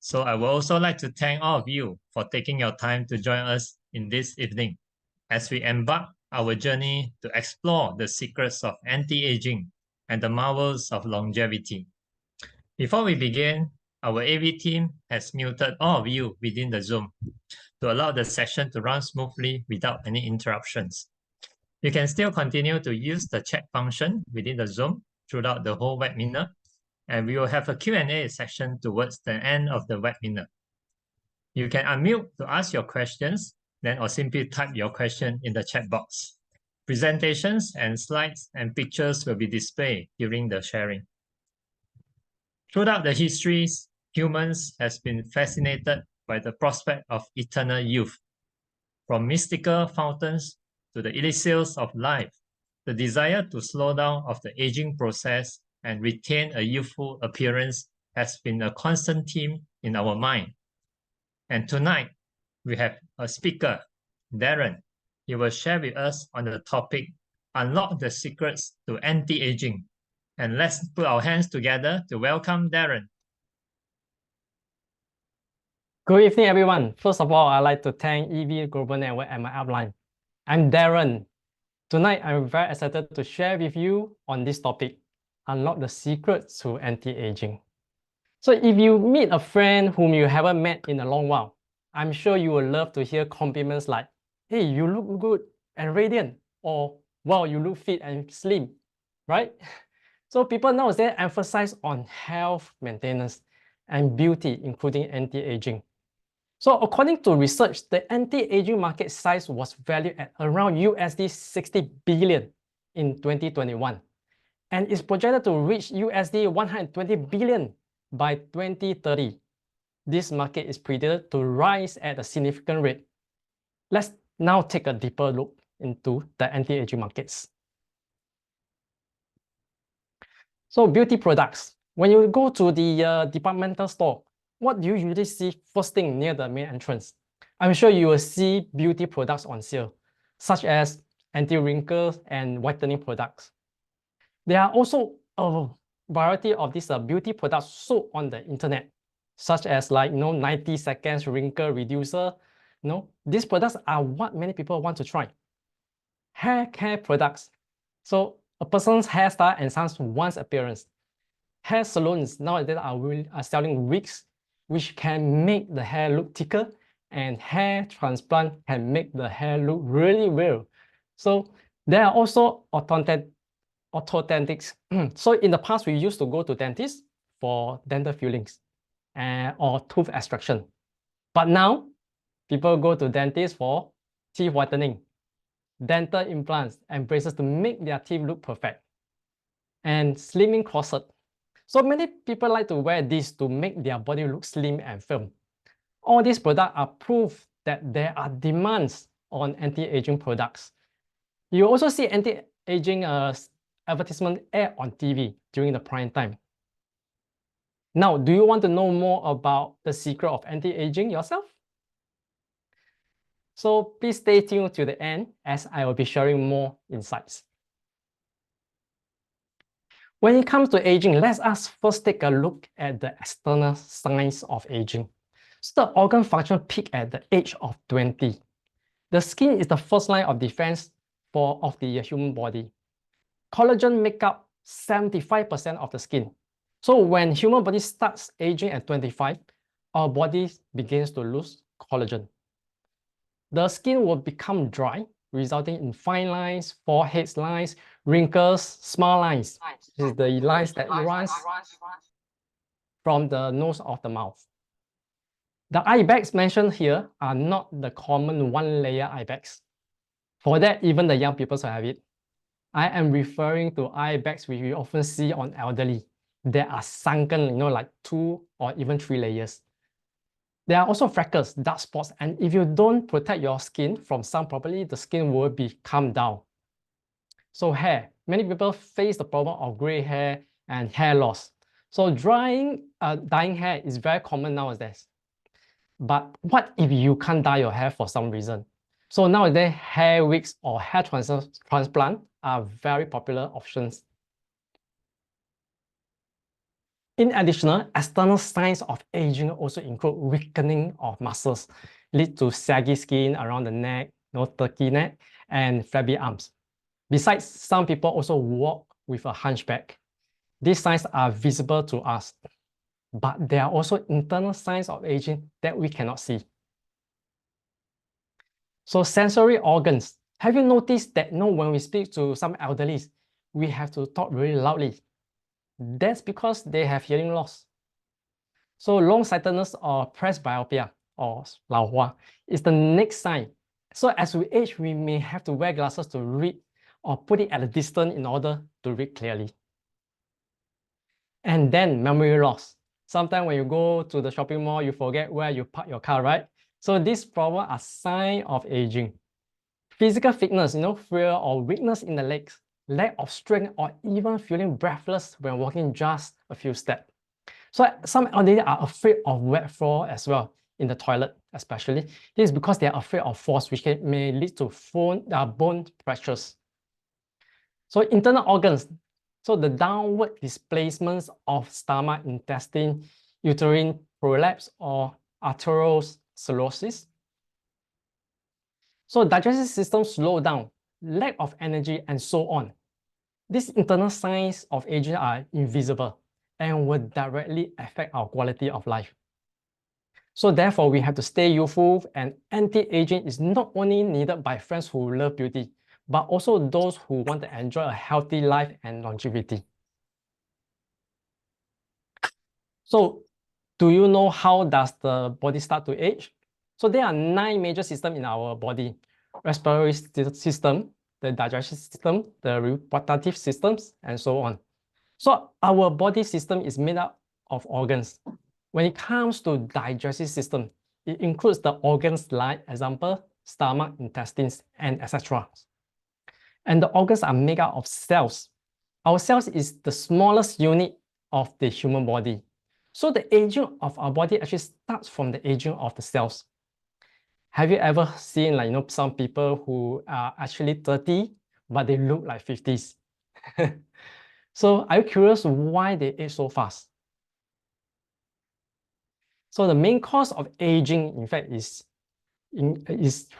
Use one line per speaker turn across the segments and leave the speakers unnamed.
So I would also like to thank all of you for taking your time to join us in this evening as we embark our journey to explore the secrets of anti-aging and the marvels of longevity. Before we begin, our AV team has muted all of you within the Zoom to allow the session to run smoothly without any interruptions. You can still continue to use the chat function within the Zoom throughout the whole webinar, and we will have a Q&A section towards the end of the webinar. You can unmute to ask your questions, then or simply type your question in the chat box. Presentations and slides and pictures will be displayed during the sharing. Throughout the histories, humans has been fascinated by the prospect of eternal youth. From mystical fountains to the elixirs of life, the desire to slow down of the aging process and retain a youthful appearance has been a constant theme in our mind. And tonight, we have a speaker, Darren. He will share with us on the topic, Unlock the Secrets to Anti-Aging. And let's put our hands together to welcome Darren.
Good evening, everyone. First of all, I'd like to thank EV Global Network and my upline. I'm Darren. Tonight, I'm very excited to share with you on this topic, Unlock the Secrets to Anti-Aging. So if you meet a friend whom you haven't met in a long while, I'm sure you will love to hear compliments like, hey, you look good and radiant, or wow, you look fit and slim, right? So people nowadays emphasize on health maintenance and beauty, including anti-aging. So according to research, the anti-aging market size was valued at around USD 60 billion in 2021, and is projected to reach USD 120 billion by 2030. This market is predicted to rise at a significant rate. Let's now take a deeper look into the anti-aging markets. So beauty products. When you go to the departmental store, what do you usually see first thing near the main entrance? I'm sure you will see beauty products on sale, such as anti-wrinkles and whitening products. There are also a variety of these beauty products sold on the internet, such as 90 seconds wrinkle reducer. These products are what many people want to try. Hair care products. So a person's hairstyle enhances one's appearance. Hair salons nowadays are selling wigs, which can make the hair look thicker, and hair transplant can make the hair look really well. So there are also orthodontics. So in the past, we used to go to dentists for dental fillings or tooth extraction. But now, people go to dentists for teeth whitening, dental implants, and braces to make their teeth look perfect, and slimming corset. So many people like to wear this to make their body look slim and firm. All these products are proof that there are demands on anti-aging products. You also see anti-aging advertisement air on TV during the prime time. Now, do you want to know more about the secret of anti-aging yourself? So please stay tuned to the end as I will be sharing more insights. When it comes to aging, let us first take a look at the external signs of aging. So the organ function peak at the age of 20. The skin is the first line of defense of the human body. Collagen make up 75% of the skin. So when human body starts aging at 25, our body begins to lose collagen. The skin will become dry, resulting in fine lines, forehead lines, wrinkles, smile lines. This is the lines that runs from the nose of the mouth. The eye bags mentioned here are not the common one-layer eye bags. For that, even the young people have it. I am referring to eye bags which we often see on elderly. They are sunken, like 2 or even 3 layers. There are also freckles, dark spots, and if you don't protect your skin from sun properly, the skin will become dull. So hair, many people face the problem of gray hair and hair loss. So dyeing hair is very common nowadays. But what if you can't dye your hair for some reason? So nowadays, hair wigs or hair transplant are very popular options. In addition, external signs of aging also include weakening of muscles, lead to saggy skin around the neck, turkey neck, and flabby arms. Besides, some people also walk with a hunchback. These signs are visible to us, but there are also internal signs of aging that we cannot see. So sensory organs. Have you noticed that when we speak to some elderly, we have to talk really loudly? That's because they have hearing loss. So long-sightedness or presbyopia or 老花 is the next sign. So as we age, we may have to wear glasses to read or put it at a distance in order to read clearly. And then memory loss. Sometimes when you go to the shopping mall, you forget where you park your car, right? So these problems are signs of aging. Physical fitness, fear or weakness in the legs, lack of strength, or even feeling breathless when walking just a few steps. So some elderly are afraid of wet floor as well, in the toilet especially. This is because they are afraid of falls, which may lead to bone fractures. So internal organs, so the downward displacements of stomach, intestine, uterine prolapse, or atherosclerosis. So digestive system slow down, lack of energy, and so on. These internal signs of aging are invisible and will directly affect our quality of life. So therefore, we have to stay youthful, and anti-aging is not only needed by friends who love beauty, but also those who want to enjoy a healthy life and longevity. So do you know how does the body start to age? So there are 9 major systems in our body: respiratory system, the digestive system, the reproductive systems, and so on. So our body system is made up of organs. When it comes to digestive system, it includes the organs like, example, stomach, intestines, and etc. And the organs are made up of cells. Our cells is the smallest unit of the human body. So the aging of our body actually starts from the aging of the cells. Have you ever seen some people who are actually 30, but they look like 50s? So are you curious why they age so fast? So the main cause of aging, in fact, is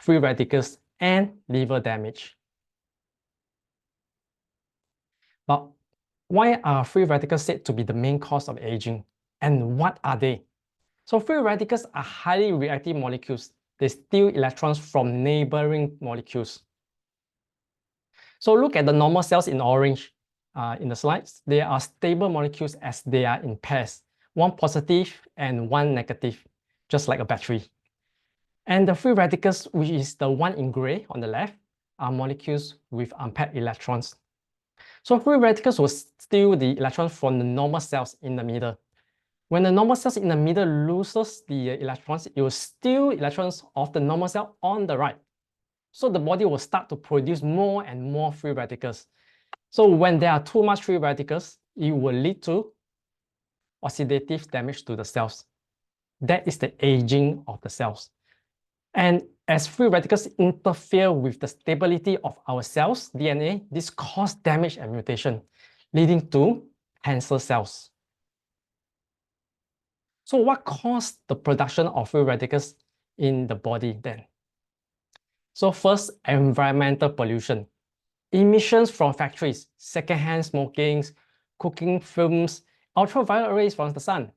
free radicals and liver damage. But why are free radicals said to be the main cause of aging, and what are they? So free radicals are highly reactive molecules. They steal electrons from neighboring molecules. So look at the normal cells in orange in the slides. They are stable molecules as they are in pairs, one positive and one negative, just like a battery. And the free radicals, which is the one in gray on the left, are molecules with unpaired electrons. So free radicals will steal the electrons from the normal cells in the middle. When the normal cells in the middle loses the electrons, it will steal electrons of the normal cell on the right. So the body will start to produce more and more free radicals. So when there are too much free radicals, it will lead to oxidative damage to the cells. That is the aging of the cells. And as free radicals interfere with the stability of our cells' DNA, this causes damage and mutation, leading to cancer cells. So what caused the production of free radicals in the body then? So first, environmental pollution. Emissions from factories, secondhand smoking, cooking fumes, ultraviolet rays from the sun.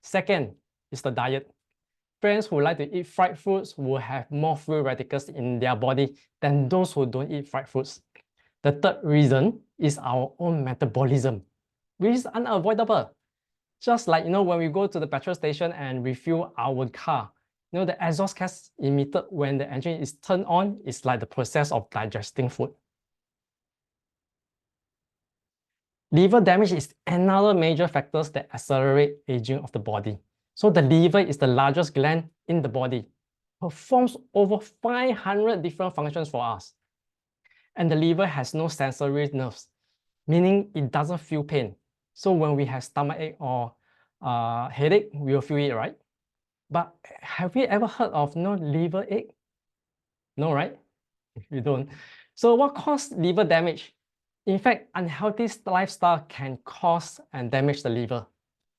Second is the diet. Friends who like to eat fried foods will have more free radicals in their body than those who don't eat fried foods. The third reason is our own metabolism, which is unavoidable. Just like when we go to the petrol station and refuel our car, the exhaust gas emitted when the engine is turned on is like the process of digesting food. Liver damage is another major factor that accelerate aging of the body. So the liver is the largest gland in the body, performs over 500 different functions for us. And the liver has no sensory nerves, meaning it doesn't feel pain. So when we have stomachache or headache, we will feel it, right? But have you ever heard of liver ache? No, right? You don't. So what causes liver damage? In fact, unhealthy lifestyle can cause and damage the liver.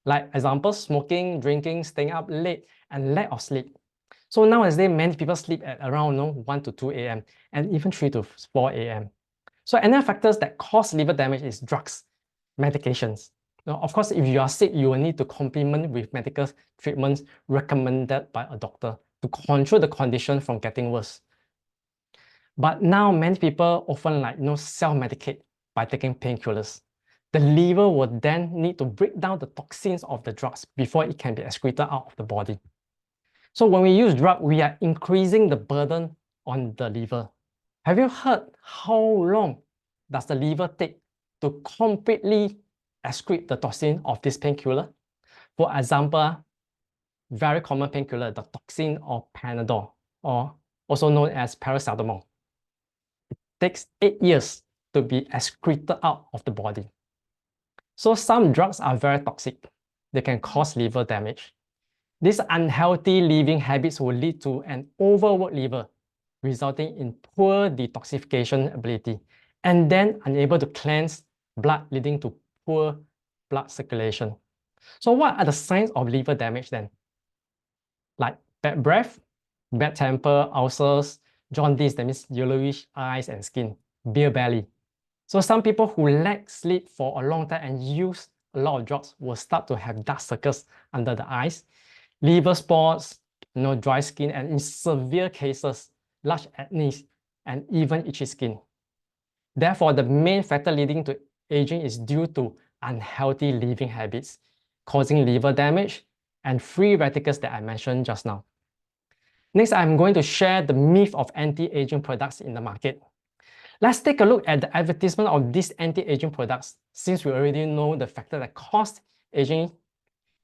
Like example, smoking, drinking, staying up late, and lack of sleep. So nowadays, many people sleep at around 1 to 2 a.m. and even 3 to 4 a.m. So another factors that cause liver damage is drugs, medications. Now, of course, if you are sick, you will need to complement with medical treatments recommended by a doctor to control the condition from getting worse. But now many people often self-medicate by taking painkillers. The liver will then need to break down the toxins of the drugs before it can be excreted out of the body. So when we use drug, we are increasing the burden on the liver. Have you heard how long does the liver take to completely excrete the toxin of this painkiller? For example, very common painkiller, the toxin of Panadol, or also known as paracetamol. It takes 8 years to be excreted out of the body. So some drugs are very toxic. They can cause liver damage. These unhealthy living habits will lead to an overworked liver, resulting in poor detoxification ability, and then unable to cleanse blood, leading to poor blood circulation. So what are the signs of liver damage then? Like bad breath, bad temper, ulcers, jaundice, that means yellowish eyes and skin, beer belly. So some people who lack sleep for a long time and use a lot of drugs will start to have dark circles under the eyes, liver spots, dry skin, and in severe cases, large acne and even itchy skin. Therefore, the main factor leading to aging is due to unhealthy living habits, causing liver damage and free radicals that I mentioned just now. Next, I'm going to share the myth of anti-aging products in the market. Let's take a look at the advertisement of these anti-aging products. Since we already know the factor that cause aging,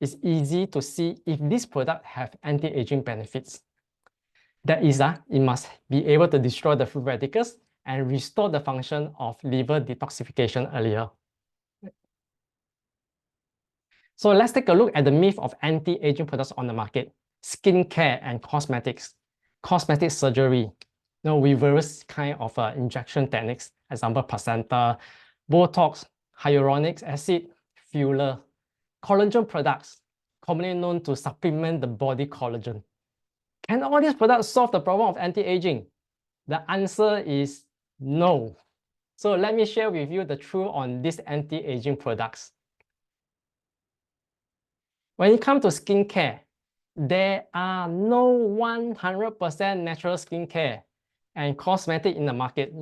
it's easy to see if this product have anti-aging benefits. That is, it must be able to destroy the free radicals and restore the function of liver detoxification earlier. So let's take a look at the myth of anti-aging products on the market. Skincare and cosmetics, cosmetic surgery, with various kind of injection techniques, example, placenta, Botox, hyaluronic acid, filler, collagen products, commonly known to supplement the body collagen. Can all these products solve the problem of anti-aging? The answer is no. So let me share with you the truth on these anti-aging products. When it comes to skincare, there are no 100% natural skincare and cosmetic in the market,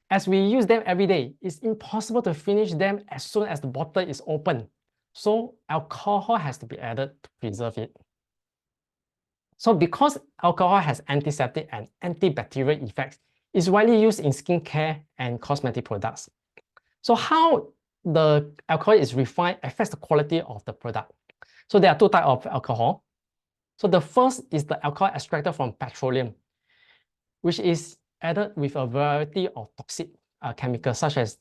As we use them every day, it's impossible to finish them as soon as the bottle is open. So alcohol has to be added to preserve it. So because alcohol has antiseptic and antibacterial effects, it's widely used in skincare and cosmetic products. So how the alcohol is refined affects the quality of the product. So there are two types of alcohol. So the first is the alcohol extracted from petroleum, which is added with a variety of toxic chemicals such as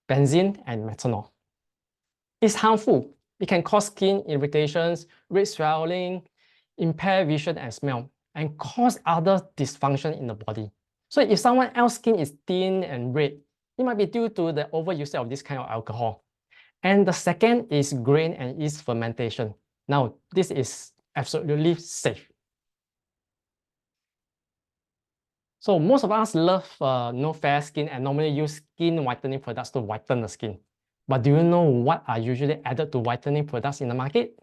benzene and methanol. It's harmful. It can cause skin irritations, red swelling, impair vision and smell, and cause other dysfunction in the body. So if someone else's skin is thin and red, it might be due to the overuse of this kind of alcohol. And the second is grain and yeast fermentation. Now, this is absolutely safe. So most of us love fair skin and normally use skin whitening products to whiten the skin. But do you know what are usually added to whitening products in the market?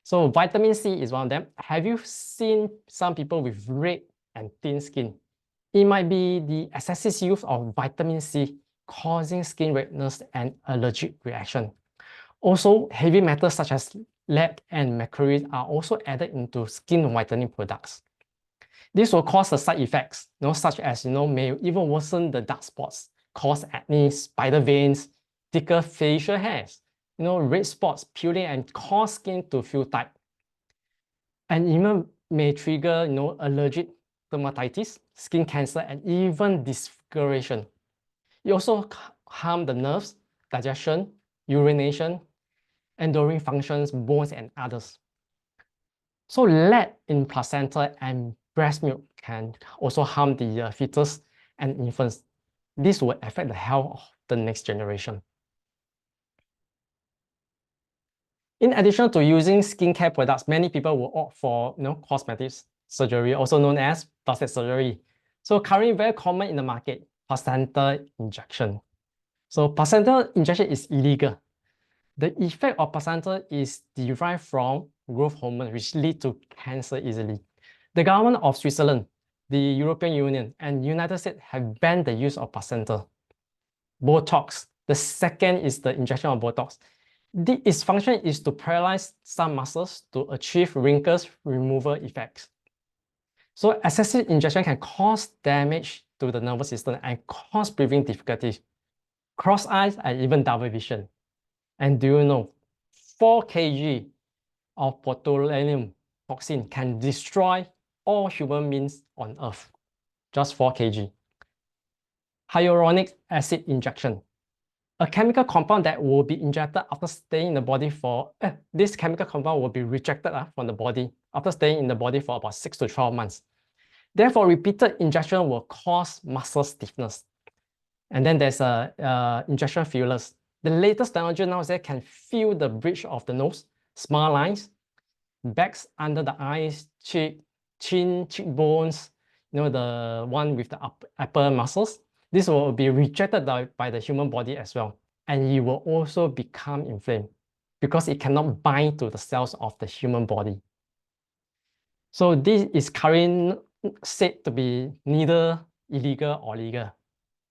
So vitamin C is one of them. Have you seen some people with red and thin skin? It might be the excessive use of vitamin C causing skin redness and allergic reaction. Also, heavy metals such as lead and mercury are also added into skin whitening products. This will cause the side effects, such as may even worsen the dark spots, cause acne, spider veins, thicker facial hairs, red spots, peeling, and cause skin to feel tight. And even may trigger, allergic dermatitis, skin cancer, and even discoloration. It also harm the nerves, digestion, urination, endocrine functions, bones, and others. So lead in placenta and breast milk can also harm the fetus and infants. This will affect the health of the next generation. In addition to using skincare products, many people will opt for cosmetics surgery, also known as plastic surgery. So currently very common in the market, placenta injection. So placenta injection is illegal. The effect of placenta is derived from growth hormone, which lead to cancer easily. The government of Switzerland, the European Union, and United States have banned the use of placenta. Botox. The second is the injection of Botox. Its function is to paralyze some muscles to achieve wrinkles removal effects. So excessive injection can cause damage to the nervous system and cause breathing difficulties, crossed eyes, and even double vision. And do you know, 4 kg of botulinum toxin can destroy all human beings on Earth? Just 4 kg. Hyaluronic acid injection. A chemical compound that will be injected after staying in the body for, this chemical compound will be rejected from the body after staying in the body for about 6 to 12 months. Therefore, repeated injection will cause muscle stiffness. And then there's injection fillers. The latest technology nowadays can fill the bridge of the nose, smile lines, bags under the eyes, cheek, chin, cheekbones, the one with the upper muscles. This will be rejected by the human body as well. And it will also become inflamed because it cannot bind to the cells of the human body. So this is currently said to be neither illegal or legal.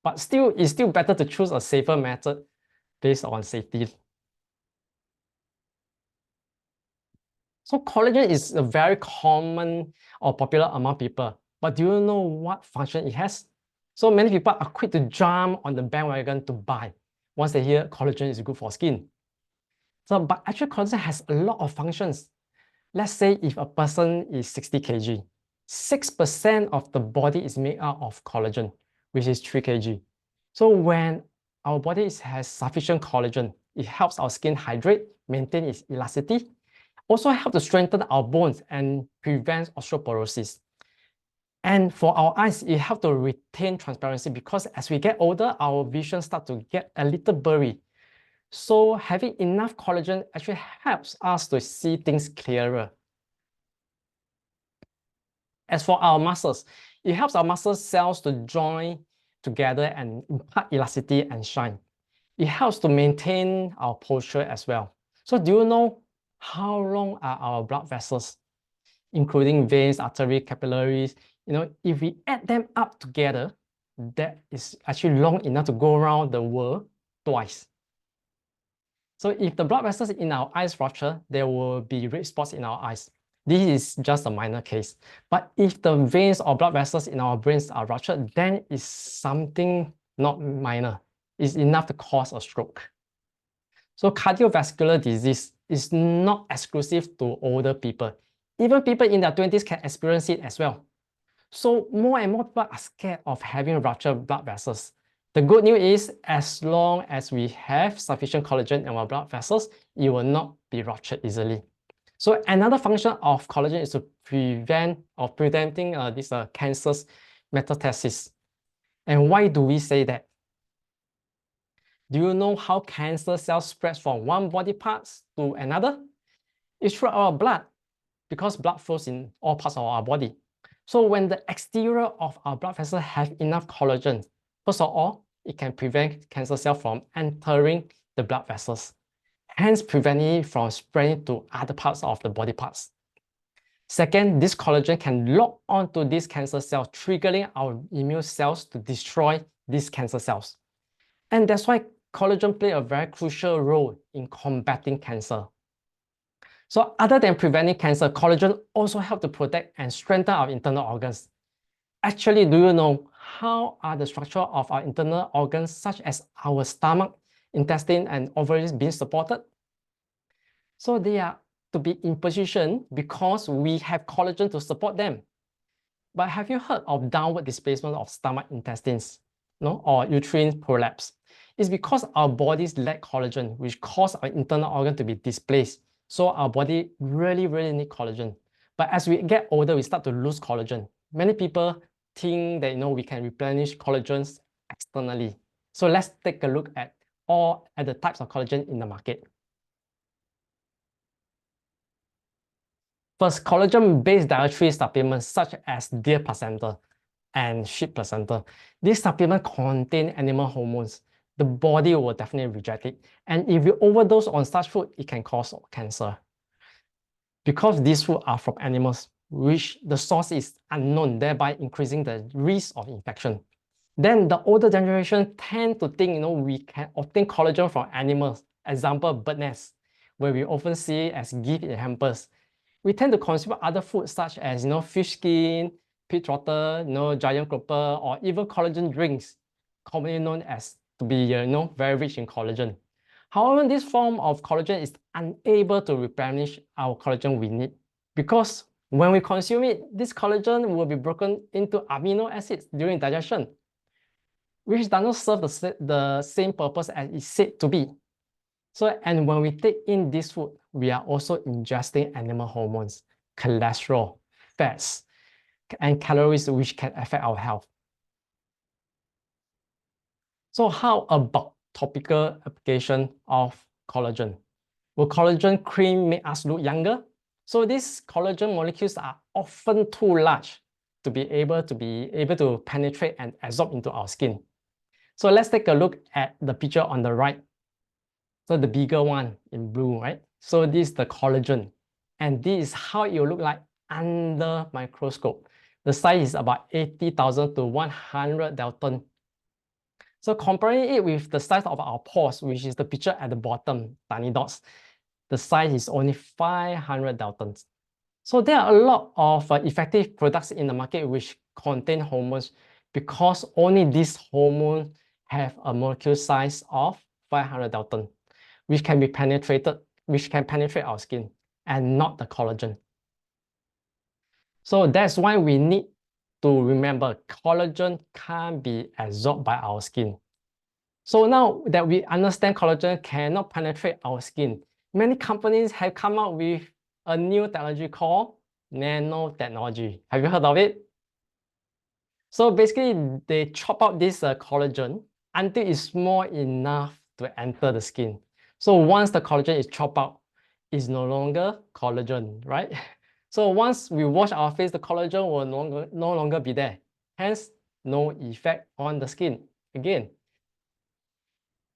But still, it's still better to choose a safer method based on safety. So collagen is a very common or popular among people. But do you know what function it has? So many people are quick to jump on the bandwagon to buy once they hear collagen is good for skin. So, but actually collagen has a lot of functions. Let's say if a person is 60 kg, 6% of the body is made out of collagen, which is 3 kg. So when our body has sufficient collagen, it helps our skin hydrate, maintain its elasticity, also help to strengthen our bones and prevent osteoporosis. And for our eyes, it helps to retain transparency because as we get older, our vision starts to get a little blurry. So having enough collagen actually helps us to see things clearer. As for our muscles, it helps our muscle cells to join together and impart elasticity and shine. It helps to maintain our posture as well. So do you know how long are our blood vessels, including veins, arteries, capillaries? If we add them up together, that is actually long enough to go around the world twice. So if the blood vessels in our eyes rupture, there will be red spots in our eyes. This is just a minor case. But if the veins or blood vessels in our brains are ruptured, then it's something not minor. It's enough to cause a stroke. So cardiovascular disease is not exclusive to older people. Even people in their 20s can experience it as well. So more and more people are scared of having ruptured blood vessels. The good news is, as long as we have sufficient collagen in our blood vessels, it will not be ruptured easily. So another function of collagen is to preventing this cancer's metastasis. And why do we say that? Do you know how cancer cells spread from one body parts to another? It's through our blood, because blood flows in all parts of our body. So when the exterior of our blood vessels have enough collagen, first of all, it can prevent cancer cells from entering the blood vessels, hence preventing it from spreading to other parts of the body parts. Second, this collagen can lock onto these cancer cells, triggering our immune cells to destroy these cancer cells. And that's why collagen plays a very crucial role in combating cancer. So other than preventing cancer, collagen also helps to protect and strengthen our internal organs. Actually, do you know how are the structure of our internal organs, such as our stomach, intestine, and ovaries being supported? So they are to be in position because we have collagen to support them. But have you heard of downward displacement of stomach intestines, or uterine prolapse? It's because our bodies lack collagen, which causes our internal organ to be displaced. So our body really, really needs collagen. But as we get older, we start to lose collagen. Many people think that we can replenish collagens externally. So let's take a look at the types of collagen in the market. First, collagen-based dietary supplements such as deer placenta and sheep placenta. These supplements contain animal hormones. The body will definitely reject it. And if you overdose on such food, it can cause cancer. Because these food are from animals, which the source is unknown, thereby increasing the risk of infection. Then the older generation tend to think, we can obtain collagen from animals. Example, bird nest, where we often see as gift in hampers. We tend to consume other foods such as, fish skin, pig trotter, giant grouper, or even collagen drinks, commonly known as to be, very rich in collagen. However, this form of collagen is unable to replenish our collagen we need because when we consume it, this collagen will be broken into amino acids during digestion, which does not serve the same purpose as it's said to be. So, and when we take in this food, we are also ingesting animal hormones, cholesterol, fats, and calories, which can affect our health. So how about topical application of collagen? Will collagen cream make us look younger? So these collagen molecules are often too large to be able to penetrate and absorb into our skin. So let's take a look at the picture on the right. So the bigger one in blue, right? So this is the collagen. And this is how it will look like under microscope. The size is about 80,000 to 100 Dalton. So comparing it with the size of our pores, which is the picture at the bottom, tiny dots, the size is only 500 Daltons. So there are a lot of effective products in the market which contain hormones because only these hormones have a molecule size of 500 Dalton, which can penetrate our skin and not the collagen. So that's why we need to remember collagen can't be absorbed by our skin. So now that we understand collagen cannot penetrate our skin, many companies have come out with a new technology called nanotechnology. Have you heard of it? So basically, they chop out this collagen until it's small enough to enter the skin. So once the collagen is chopped out, it's no longer collagen, right? So once we wash our face, the collagen will no longer be there. Hence, no effect on the skin again.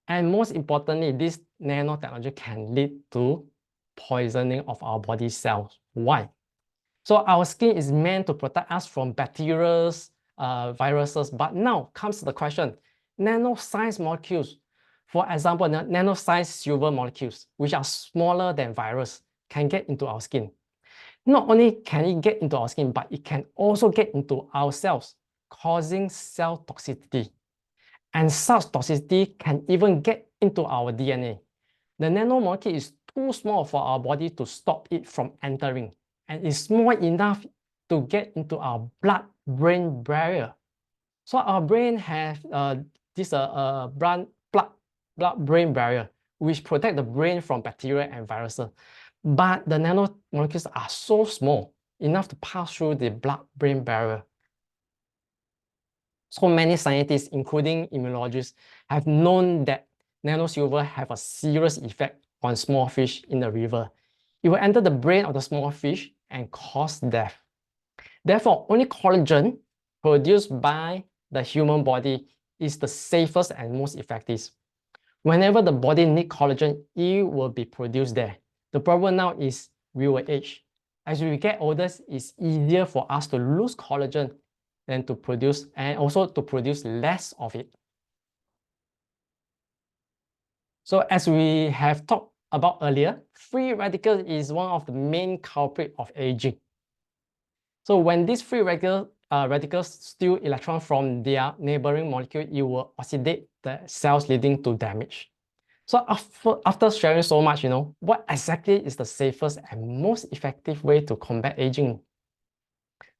And most importantly, this nanotechnology can lead to poisoning of our body cells. Why? So our skin is meant to protect us from bacteria, viruses, but now comes the question, nano-sized molecules, for example, nano-sized silver molecules, which are smaller than virus, can get into our skin. Not only can it get into our skin, but it can also get into our cells, causing cell toxicity. And such toxicity can even get into our DNA. The nanomolecule is too small for our body to stop it from entering, and is small enough to get into our blood-brain barrier. So our brain has this blood-brain barrier, which protects the brain from bacteria and viruses. But the nanomolecules are so small enough to pass through the blood-brain barrier. So many scientists, including immunologists, have known that nanosilver have a serious effect on small fish in the river. It will enter the brain of the small fish and cause death. Therefore, only collagen produced by the human body is the safest and most effective. Whenever the body needs collagen, it will be produced there. The problem now is we will age. As we get older, it's easier for us to lose collagen than to produce, and also to produce less of it. So as we have talked about earlier, free radicals is one of the main culprits of aging. So when these free radicals steal electrons from their neighboring molecule, it will oxidate the cells, leading to damage. So after sharing so much, what exactly is the safest and most effective way to combat aging?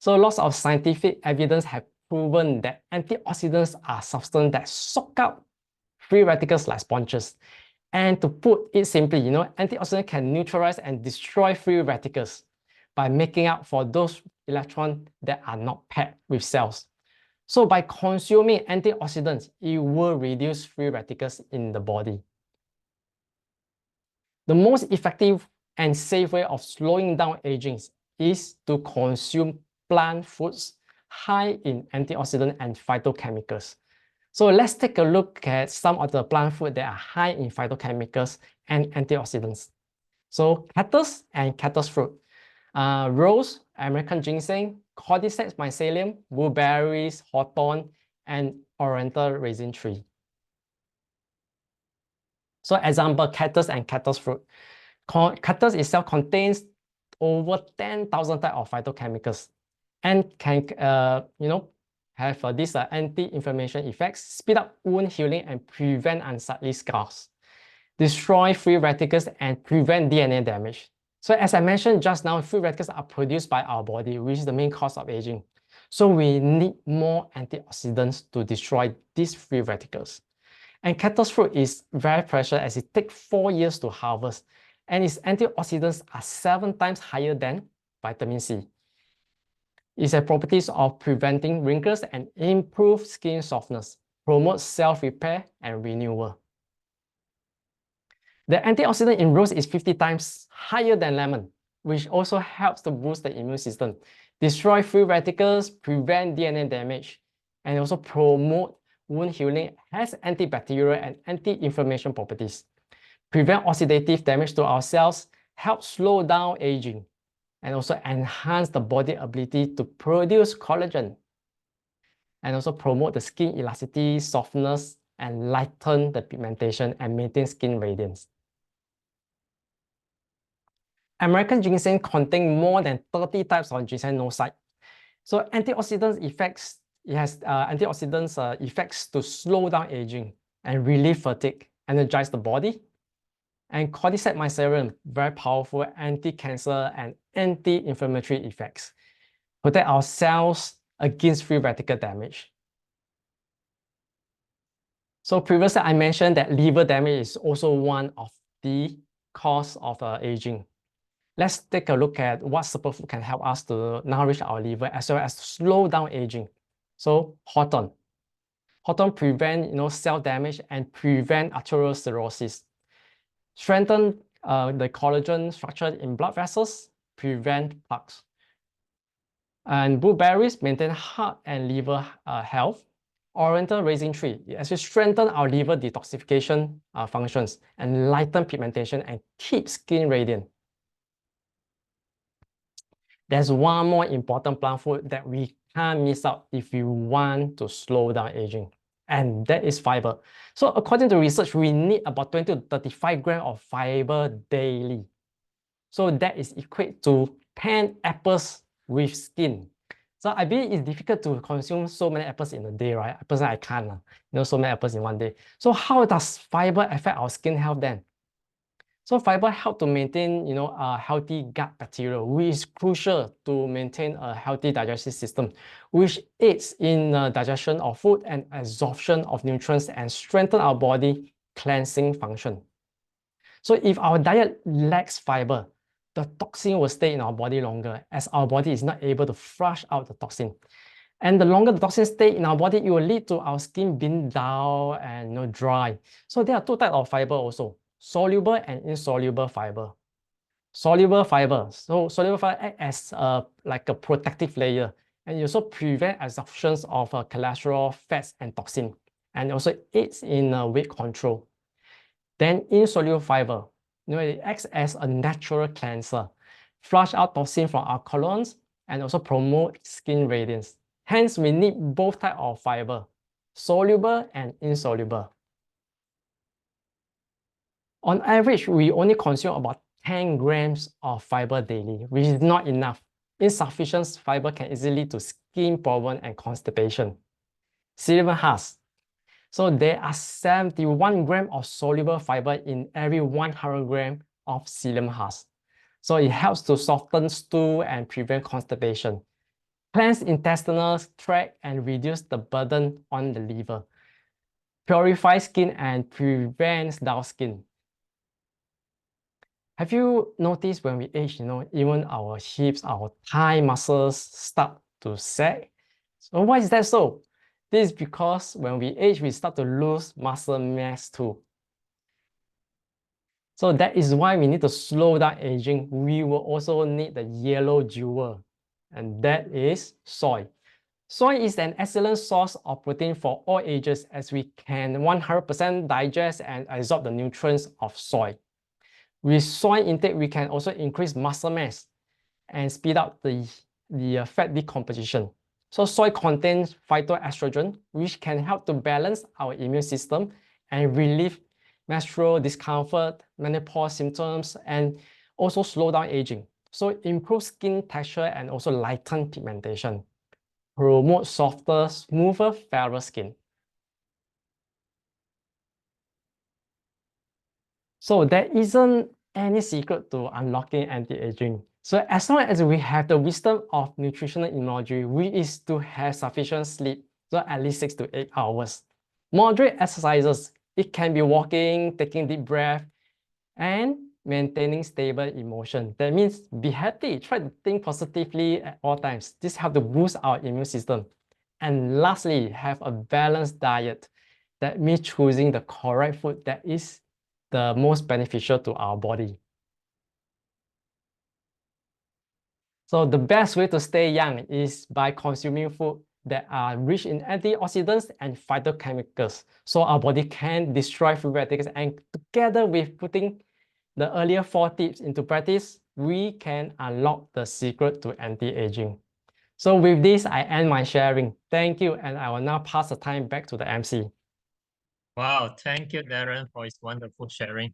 So lots of scientific evidence have proven that antioxidants are substances that soak up free radicals like sponges. And to put it simply, antioxidants can neutralize and destroy free radicals by making up for those electrons that are not paired with cells. So by consuming antioxidants, it will reduce free radicals in the body. The most effective and safe way of slowing down aging is to consume plant foods high in antioxidant and phytochemicals. So let's take a look at some of the plant food that are high in phytochemicals and antioxidants. So cactus and cactus fruit, rose, American ginseng, cordyceps mycelium, blueberries, hawthorn, and oriental raisin tree. So example, cactus and cactus fruit. Cactus itself contains over 10,000 types of phytochemicals and can, have these anti-inflammation effects, speed up wound healing and prevent unsightly scars, destroy free radicals and prevent DNA damage. So as I mentioned just now, free radicals are produced by our body, which is the main cause of aging. So we need more antioxidants to destroy these free radicals. And cactus fruit is very precious as it takes 4 years to harvest, and its antioxidants are 7 times higher than vitamin C. It has properties of preventing wrinkles and improve skin softness, promotes self-repair and renewal. The antioxidant in rose is 50 times higher than lemon, which also helps to boost the immune system, destroy free radicals, prevent DNA damage, and also promote wound healing, has antibacterial and anti-inflammation properties, prevent oxidative damage to our cells, help slow down aging, and also enhance the body ability to produce collagen, and also promote the skin elasticity, softness, and lighten the pigmentation and maintain skin radiance. American ginseng contains more than 30 types of ginsenoside. So antioxidants effects, it has antioxidants effects to slow down aging and relieve fatigue, energize the body. And cordyceps mycelium, very powerful anti-cancer and anti-inflammatory effects, protect our cells against free radical damage. So previously I mentioned that liver damage is also one of the cause of aging. Let's take a look at what superfood can help us to nourish our liver as well as slow down aging. So hawthorn. Hawthorn prevent cell damage and prevent arteriosclerosis. Strengthen the collagen structure in blood vessels, prevent plaques. And blueberries maintain heart and liver health. Oriental raisin tree, it actually strengthen our liver detoxification functions and lighten pigmentation and keep skin radiant. There's one more important plant food that we can't miss out if we want to slow down aging, and that is fiber. So according to research, we need about 20 to 35 grams of fiber daily. So that is equate to 10 apples with skin. So I believe it's difficult to consume so many apples in a day, right? Personally, I can't, so many apples in one day. So how does fiber affect our skin health then? So fiber help to maintain, a healthy gut bacteria, which is crucial to maintain a healthy digestive system, which aids in digestion of food and absorption of nutrients and strengthen our body cleansing function. So if our diet lacks fiber, the toxin will stay in our body longer as our body is not able to flush out the toxin. And the longer the toxins stay in our body, it will lead to our skin being dull and dry. So there are 2 types of fiber also, soluble and insoluble fiber. Soluble fiber, so soluble fiber acts as like a protective layer, and it also prevent absorptions of cholesterol, fats, and toxin, and also aids in weight control. Then insoluble fiber, it acts as a natural cleanser, flush out toxin from our colons, and also promote skin radiance. Hence, we need both types of fiber, soluble and insoluble. On average, we only consume about 10 grams of fiber daily, which is not enough. Insufficient fiber can easily lead to skin problem and constipation. Psyllium husk. So there are 71 grams of soluble fiber in every 100 grams of psyllium husk. So it helps to soften stool and prevent constipation, cleanse intestinal tract and reduce the burden on the liver, purify skin and prevents dull skin. Have you noticed when we age, even our hips, our thigh muscles start to sag? So why is that so? This is because when we age, we start to lose muscle mass too. So that is why we need to slow down aging. We will also need the yellow jewel, and that is soy. Soy is an excellent source of protein for all ages as we can 100% digest and absorb the nutrients of soy. With soy intake, we can also increase muscle mass and speed up the fat decomposition. So soy contains phytoestrogen, which can help to balance our immune system and relieve menstrual discomfort, menopause symptoms, and also slow down aging. So it improves skin texture and also lighten pigmentation, promote softer, smoother, fairer skin. So there isn't any secret to unlocking anti-aging. So as long as we have the wisdom of nutritional immunology, we is to have sufficient sleep, so at least 6 to 8 hours. Moderate exercises, it can be walking, taking deep breath, and maintaining stable emotion. That means be happy, try to think positively at all times. This helps to boost our immune system. And lastly, have a balanced diet. That means choosing the correct food that is the most beneficial to our body. So the best way to stay young is by consuming food that are rich in antioxidants and phytochemicals. So our body can destroy free radicals, and together with putting the earlier 4 tips into practice, we can unlock the secret to anti-aging. So with this, I end my sharing. Thank you, and I will now pass the time back to the MC.
Wow, thank you, Darren, for his wonderful sharing.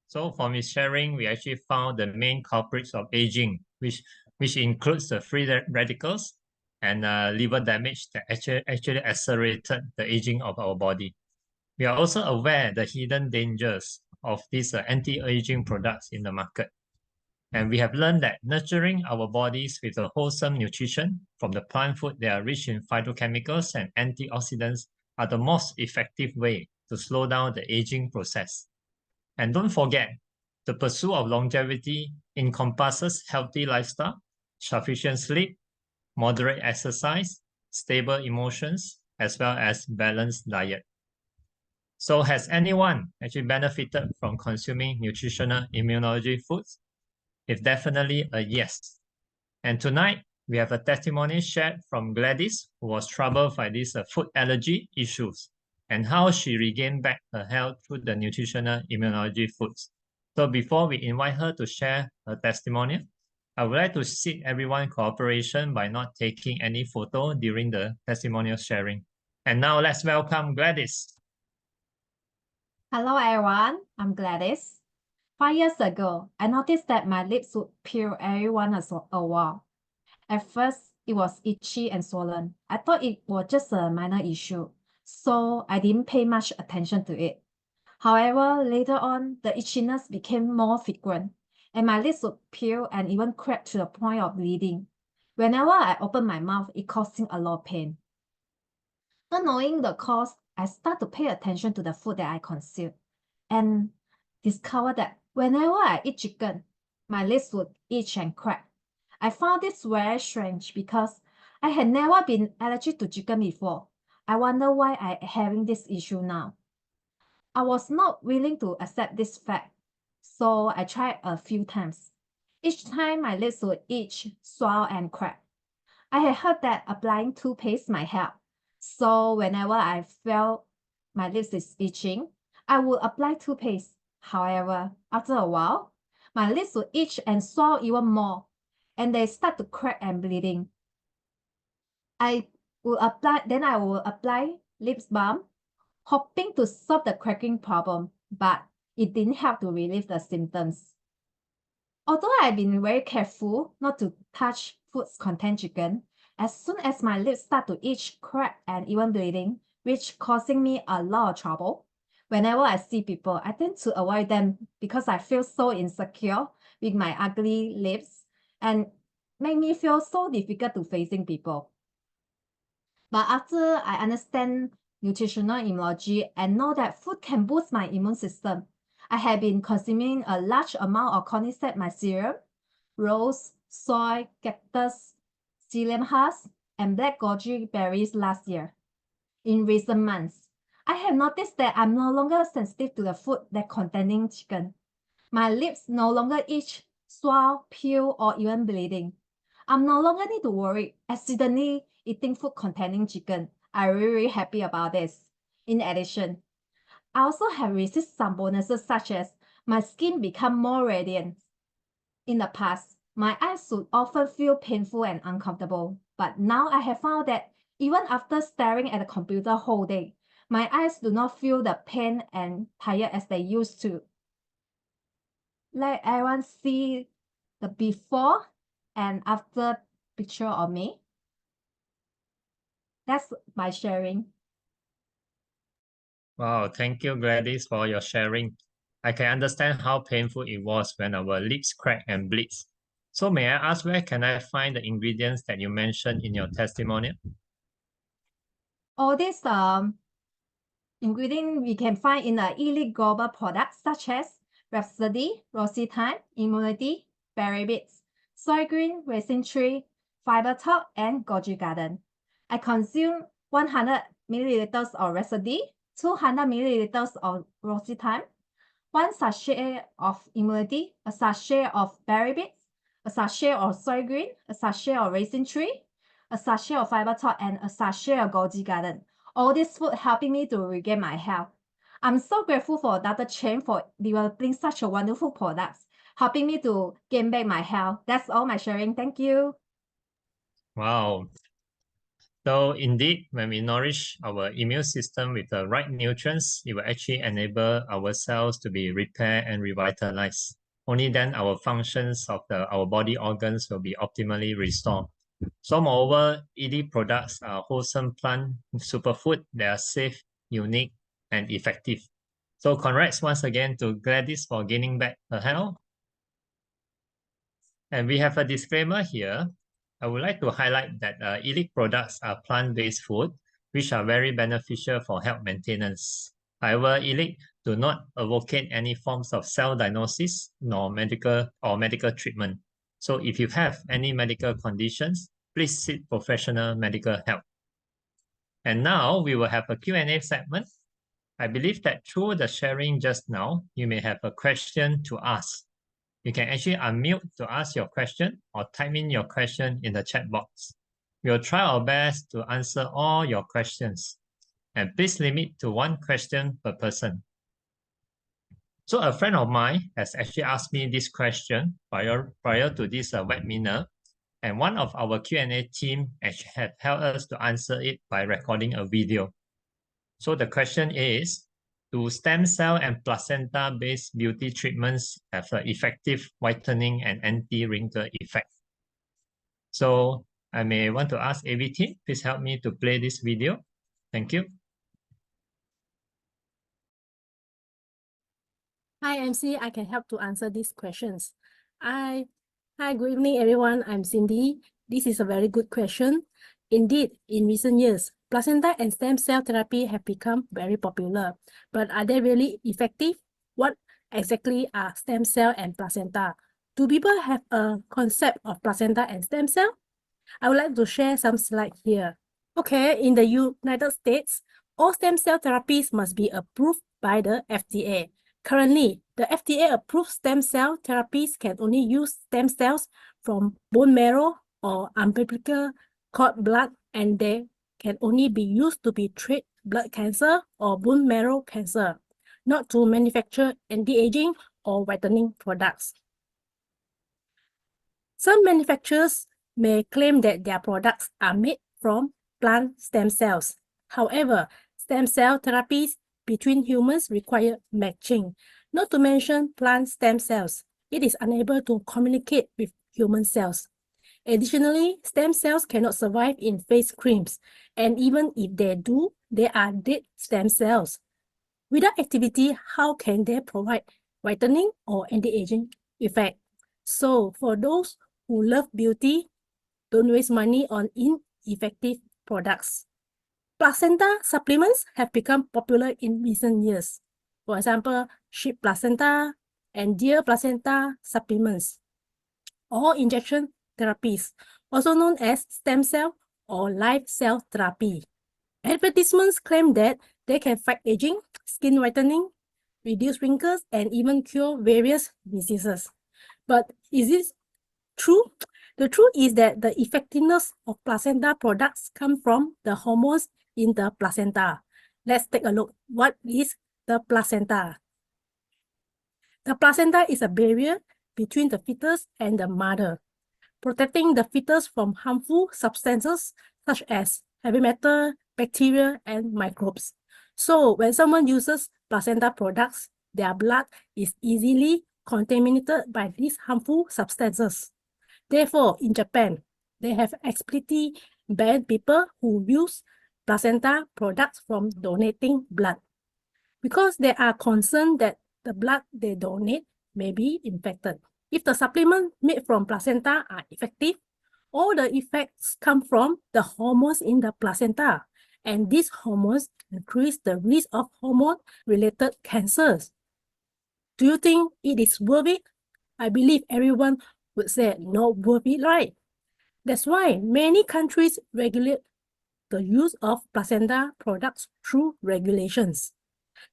So from his sharing, we actually found the main culprits of aging, which includes the free radicals and liver damage that actually accelerated the aging of our body. We are also aware the hidden dangers of these anti-aging products in the market. And we have learned that nurturing our bodies with a wholesome nutrition from the plant food that are rich in phytochemicals and antioxidants are the most effective way to slow down the aging process. And don't forget, the pursuit of longevity encompasses healthy lifestyle, sufficient sleep, moderate exercise, stable emotions, as well as balanced diet. So has anyone actually benefited from consuming nutritional immunology foods? It's definitely a yes. And tonight, we have a testimony shared from Gladys, who was troubled by these food allergy issues, and how she regained back her health through the nutritional immunology foods. So before we invite her to share her testimonial, I would like to seek everyone's cooperation by not taking any photo during the testimonial sharing. And now let's welcome Gladys.
Hello everyone, I'm Gladys. 5 years ago, I noticed that my lips would peel every once in a while. At first, it was itchy and swollen. I thought it was just a minor issue, so I didn't pay much attention to it. However, later on, the itchiness became more frequent, and my lips would peel and even crack to the point of bleeding. Whenever I opened my mouth, it caused a lot of pain. Not knowing the cause, I start to pay attention to the food that I consume and discover that whenever I eat chicken, my lips would itch and crack. I found this very strange because I had never been allergic to chicken before. I wonder why I am having this issue now. I was not willing to accept this fact, so I tried a few times. Each time my lips would itch, swell, and crack. I had heard that applying toothpaste might help. So whenever I felt my lips is itching, I would apply toothpaste. However, after a while, my lips would itch and swell even more, and they start to crack and bleeding. I will apply lip balm, hoping to solve the cracking problem, but it didn't help to relieve the symptoms. Although I've been very careful not to touch foods containing chicken, as soon as my lips start to itch, crack, and even bleeding, which causing me a lot of trouble. Whenever I see people, I tend to avoid them because I feel so insecure with my ugly lips and make me feel so difficult to facing people. But after I understand nutritional immunology and know that food can boost my immune system, I have been consuming a large amount of cordyceps mycelium, rose, soy, cactus, psyllium husk, and black goji berries last year. In recent months, I have noticed that I'm no longer sensitive to the food that containing chicken. My lips no longer itch, swell, peel, or even bleeding. I'm no longer need to worry accidentally eating food containing chicken. I'm really happy about this. In addition, I also have received some bonuses such as my skin become more radiant. In the past, my eyes would often feel painful and uncomfortable, but now I have found that even after staring at the computer whole day, my eyes do not feel the pain and tired as they used to. Let everyone see the before and after picture of me. That's my sharing.
Wow, thank you, Gladys, for your sharing. I can understand how painful it was when our lips crack and bleeds. So may I ask, where can I find the ingredients that you mentioned in your testimonial?
All these ingredients we can find in the Elite Global products such as Rhapsody, Rosytime, Immunity, Berry Bits, Soy Green, Raisin Tree, Fiber Talk, and Goji Garden. I consume 100 milliliters of Rhapsody, 200 milliliters of Rosytime, 1 sachet of Immunity, a sachet of Berry Bits, a sachet of Soy Green, a sachet of Raisin Tree, a sachet of Fiber Talk, and a sachet of Goji Garden. All this food helping me to regain my health. I'm so grateful for Dr. Chen for developing such a wonderful products, helping me to gain back my health. That's all my sharing. Thank you.
Wow. So indeed, when we nourish our immune system with the right nutrients, it will actually enable our cells to be repaired and revitalized. Only then our functions of our body organs will be optimally restored. So moreover, ED products are wholesome plant superfood that are safe, unique, and effective. So congrats once again to Gladys for gaining back her health. And we have a disclaimer here. I would like to highlight that Elite products are plant-based food, which are very beneficial for health maintenance. However, Elite do not advocate any forms of self-diagnosis nor medical treatment. So if you have any medical conditions, please seek professional medical help. And now we will have a Q&A segment. I believe that through the sharing just now, you may have a question to ask. You can actually unmute to ask your question or type in your question in the chat box. We'll try our best to answer all your questions. And please limit to one question per person. So a friend of mine has actually asked me this question prior to this webinar. And one of our Q&A team actually had helped us to answer it by recording a video. So the question is, do stem cell and placenta-based beauty treatments have an effective whitening and anti-wrinkle effect? So I may want to ask AV team, please help me to play this video. Thank you.
Hi, MC. I can help to answer these questions. Hi, good evening, everyone. I'm Cindy. This is a very good question. Indeed, in recent years, placenta and stem cell therapy have become very popular. But are they really effective? What exactly are stem cell and placenta? Do people have a concept of placenta and stem cell? I would like to share some slides here. Okay, in the United States, all stem cell therapies must be approved by the FDA. Currently, the FDA-approved stem cell therapies can only use stem cells from bone marrow or umbilical cord blood, and they can only be used to treat blood cancer or bone marrow cancer, not to manufacture anti-aging or whitening products. Some manufacturers may claim that their products are made from plant stem cells. However, stem cell therapies between humans require matching, not to mention plant stem cells. It is unable to communicate with human cells. Additionally, stem cells cannot survive in face creams, and even if they do, they are dead stem cells. Without activity, how can they provide whitening or anti-aging effect? So, for those who love beauty, don't waste money on ineffective products. Placenta supplements have become popular in recent years. For example, sheep placenta and deer placenta supplements, or injection therapies, also known as stem cell or live cell therapy. Advertisements claim that they can fight aging, skin whitening, reduce wrinkles, and even cure various diseases. But is this true? The truth is that the effectiveness of placenta products come from the hormones in the placenta. Let's take a look. What is the placenta? The placenta is a barrier between the fetus and the mother, protecting the fetus from harmful substances such as heavy metal, bacteria, and microbes. So when someone uses placenta products, their blood is easily contaminated by these harmful substances. Therefore, in Japan, they have explicitly banned people who use placenta products from donating blood because they are concerned that the blood they donate may be infected. If the supplements made from placenta are effective, all the effects come from the hormones in the placenta, and these hormones increase the risk of hormone-related cancers. Do you think it is worth it? I believe everyone would say not worth it, right? That's why many countries regulate the use of placenta products through regulations.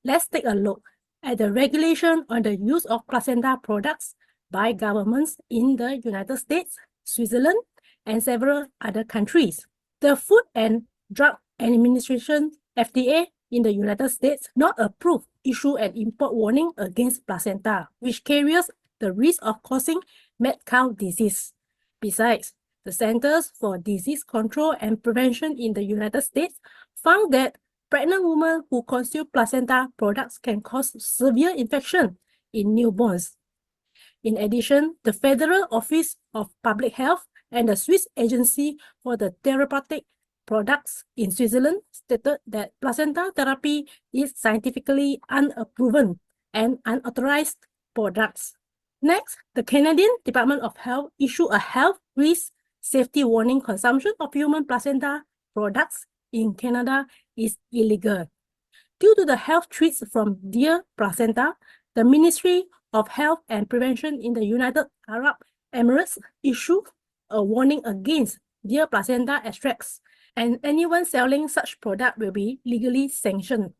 Let's take a look at the regulation on the use of placenta products by governments in the United States, Switzerland, and several other countries. The Food and Drug Administration, FDA, in the United States not approved issue an import warning against placenta, which carries the risk of causing mad cow disease. Besides, the Centers for Disease Control and Prevention in the United States found that pregnant women who consume placenta products can cause severe infection in newborns. In addition, the Federal Office of Public Health and the Swiss Agency for the Therapeutic Products in Switzerland stated that placenta therapy is scientifically unproven and unauthorized products. Next, the Canadian Department of Health issued a health risk safety warning. Consumption of human placenta products in Canada is illegal. Due to the health threats from deer placenta, the Ministry of Health and Prevention in the United Arab Emirates issued a warning against deer placenta extracts, and anyone selling such product will be legally sanctioned.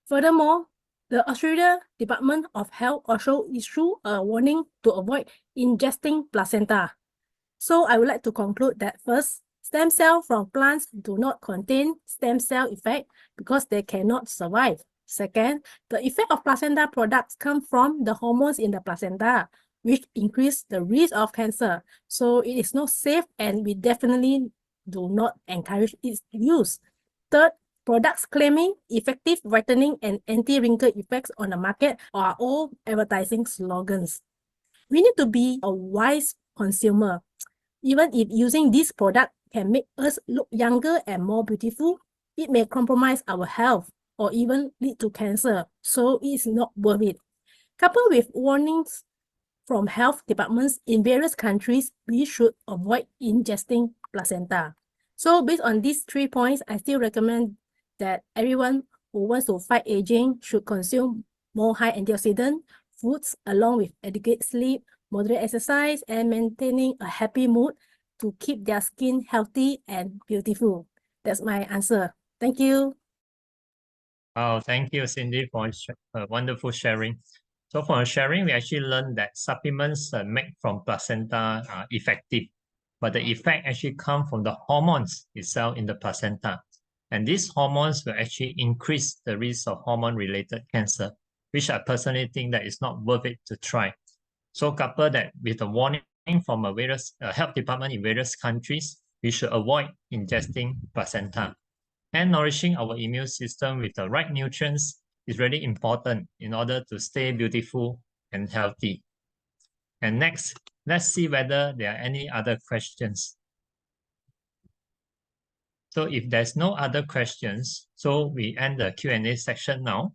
Furthermore, the Australia Department of Health also issued a warning to avoid ingesting placenta. So I would like to conclude that first, stem cells from plants do not contain stem cell effect because they cannot survive. Second, the effect of placenta products come from the hormones in the placenta, which increase the risk of cancer. So it is not safe and we definitely do not encourage its use. Third, products claiming effective whitening and anti-wrinkle effects on the market are all advertising slogans. We need to be a wise consumer. Even if using this product can make us look younger and more beautiful, it may compromise our health or even lead to cancer, so it is not worth it. Coupled with warnings from health departments in various countries, we should avoid ingesting placenta. So based on these 3 points, I still recommend that everyone who wants to fight aging should consume more high antioxidant foods along with adequate sleep, moderate exercise, and maintaining a happy mood to keep their skin healthy and beautiful. That's my answer. Thank you.
Oh, thank you, Cindy, for wonderful sharing. So for sharing, we actually learned that supplements made from placenta are effective, but the effect actually comes from the hormones itself in the placenta. And these hormones will actually increase the risk of hormone-related cancer, which I personally think that it's not worth it to try. So couple that with a warning from a various health department in various countries, we should avoid ingesting placenta. And nourishing our immune system with the right nutrients is really important in order to stay beautiful and healthy. And next, let's see whether there are any other questions. So if there's no other questions, so we end the Q&A section now.